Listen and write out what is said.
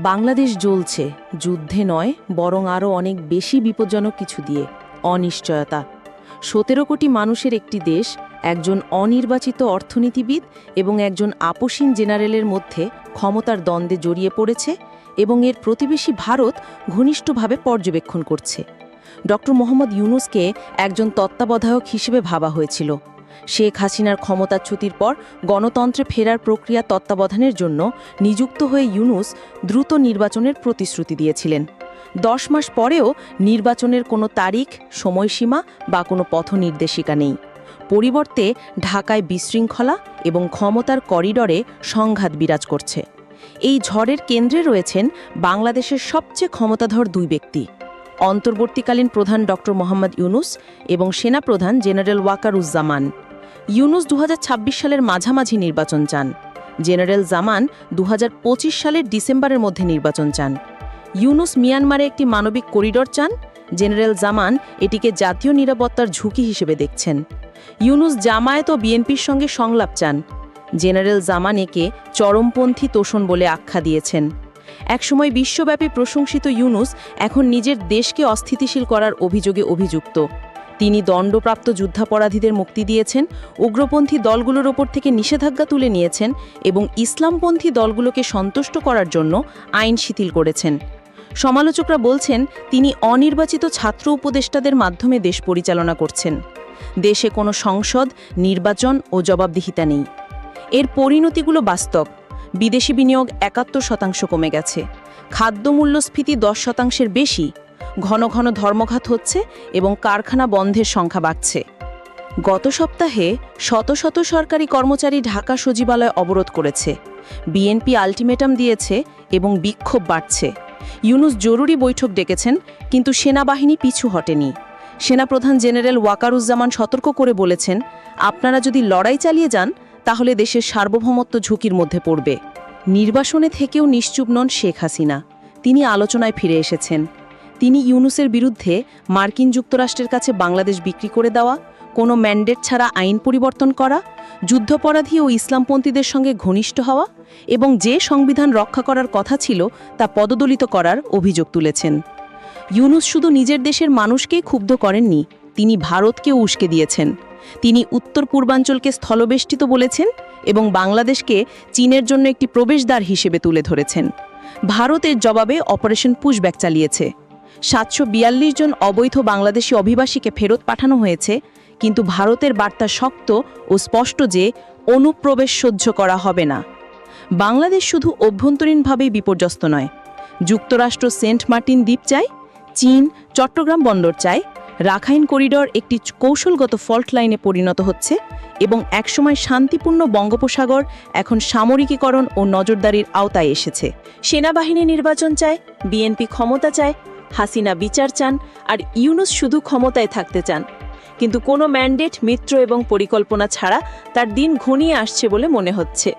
বাংলাদেশ জ্বলছে যুদ্ধে নয়, বরং আরও অনেক বেশি বিপজ্জনক কিছু দিয়ে। অনিশ্চয়তা। ১৭ কোটি মানুষের একটি দেশ, একজন অনির্বাচিত অর্থনীতিবিদ এবং একজন আপোষহীন জেনারেলের মধ্যে ক্ষমতার দ্বন্দ্বে জড়িয়ে পড়েছে এবং এর প্রতিবেশী ভারত ঘনিষ্ঠভাবে পর্যবেক্ষণ করছে। ডক্টর মোহাম্মদ ইউনূসকে একজন তত্ত্বাবধায়ক হিসেবে ভাবা হয়েছিল। শেখ হাসিনার ক্ষমতাচ্যুতির পর গণতন্ত্রে ফেরার প্রক্রিয়া তত্ত্বাবধানের জন্য নিযুক্ত হয়ে ইউনূস দ্রুত নির্বাচনের প্রতিশ্রুতি দিয়েছিলেন। ১০ মাস পরেও নির্বাচনের কোনো তারিখ, সময়সীমা বা কোনো পথনির্দেশিকা নেই। পরিবর্তে ঢাকায় বিশৃঙ্খলা এবং ক্ষমতার করিডরে সংঘাত বিরাজ করছে। এই ঝড়ের কেন্দ্রে রয়েছেন বাংলাদেশের সবচেয়ে ক্ষমতাধর দুই ব্যক্তি, অন্তর্বর্তীকালীন প্রধান ডক্টর মোহাম্মদ ইউনূস এবং সেনাপ্রধান জেনারেল ওয়াকারুজ্জামান। ইউনূস ২০২৬ সালের মাঝামাঝি নির্বাচন চান। জেনারেল জামান ২০২৫ সালের ডিসেম্বরের মধ্যে নির্বাচন চান। ইউনূস মিয়ানমারে একটি মানবিক করিডোর চান, জেনারেল জামান এটিকে জাতীয় নিরাপত্তার ঝুঁকি হিসেবে দেখছেন। ইউনূস জামায়াত ও বিএনপির সঙ্গে সংলাপ চান, জেনারেল জামান একে চরমপন্থী তোষণ বলে আখ্যা দিয়েছেন। একসময় বিশ্বব্যাপী প্রশংসিত ইউনূস এখন নিজের দেশকে অস্থিতিশীল করার অভিযোগে অভিযুক্ত। তিনি দণ্ডপ্রাপ্ত যুদ্ধাপরাধীদের মুক্তি দিয়েছেন, উগ্রপন্থী দলগুলোর ওপর থেকে নিষেধাজ্ঞা তুলে নিয়েছেন এবং ইসলামপন্থী দলগুলোকে সন্তুষ্ট করার জন্য আইন শিথিল করেছেন। সমালোচকরা বলছেন তিনি অনির্বাচিত ছাত্র উপদেষ্টাদের মাধ্যমে দেশ পরিচালনা করছেন। দেশে কোনো সংসদ, নির্বাচন ও জবাবদিহিতা নেই। এর পরিণতিগুলো বাস্তব। বিদেশি বিনিয়োগ ৭১% কমে গেছে, খাদ্য মূল্যস্ফীতি ১০%-এর বেশি, ঘন ঘন ধর্মঘাত হচ্ছে এবং কারখানা বন্ধের সংখ্যা বাড়ছে। গত সপ্তাহে শত শত সরকারি কর্মচারী ঢাকা সচিবালয় অবরোধ করেছে। বিএনপি আলটিমেটাম দিয়েছে এবং বিক্ষোভ বাড়ছে। ইউনূস জরুরি বৈঠক ডেকেছেন, কিন্তু সেনাবাহিনী পিছু হটেনি। সেনাপ্রধান জেনারেল ওয়াকারুজ্জামান সতর্ক করে বলেছেন, আপনারা যদি লড়াই চালিয়ে যান তাহলে দেশের সার্বভৌমত্ব ঝুঁকির মধ্যে পড়বে। নির্বাসনে থেকেও নিশ্চুপ নন শেখ হাসিনা। তিনি আলোচনায় ফিরে এসেছেন। তিনি ইউনূসের বিরুদ্ধে মার্কিন যুক্তরাষ্ট্রের কাছে বাংলাদেশ বিক্রি করে দেওয়া, কোনো ম্যান্ডেট ছাড়া আইন পরিবর্তন করা, যুদ্ধাপরাধী ও ইসলামপন্থীদের সঙ্গে ঘনিষ্ঠ হওয়া এবং যে সংবিধান রক্ষা করার কথা ছিল তা পদদলিত করার অভিযোগ তুলেছেন। ইউনূস শুধু নিজের দেশের মানুষকেই ক্ষুব্ধ করেননি, তিনি ভারতকেও উস্কে দিয়েছেন। তিনি উত্তর পূর্বাঞ্চলকে স্থলবেষ্টিত বলেছেন এবং বাংলাদেশকে চীনের জন্য একটি প্রবেশদ্বার হিসেবে তুলে ধরেছেন। ভারতের জবাবে অপারেশন পুশব্যাক চালিয়েছে। ৭৪২ জন অবৈধ বাংলাদেশি অভিবাসীকে ফেরত পাঠানো হয়েছে, কিন্তু ভারতের বার্তা শক্ত ও স্পষ্ট যে অনুপ্রবেশ সহ্য করা হবে না। বাংলাদেশ শুধু অভ্যন্তরীণভাবেই বিপর্যস্ত নয়, যুক্তরাষ্ট্র সেন্ট মার্টিন দ্বীপ চায়, চীন চট্টগ্রাম বন্দর চায়, রাখাইন করিডর একটি কৌশলগত ফল্ট লাইনে পরিণত হচ্ছে এবং একসময় শান্তিপূর্ণ বঙ্গোপসাগর এখন সামরিকীকরণ ও নজরদারির আওতায় এসেছে। সেনাবাহিনী নির্বাচন চায়, বিএনপি ক্ষমতা চায়, হাসিনা বিচার চান, আর ইউনূস শুধু ক্ষমতায় থাকতে চান। কিন্তু কোনো ম্যান্ডেট, মিত্র এবং পরিকল্পনা ছাড়া তার দিন ঘনিয়ে আসছে বলে মনে হচ্ছে।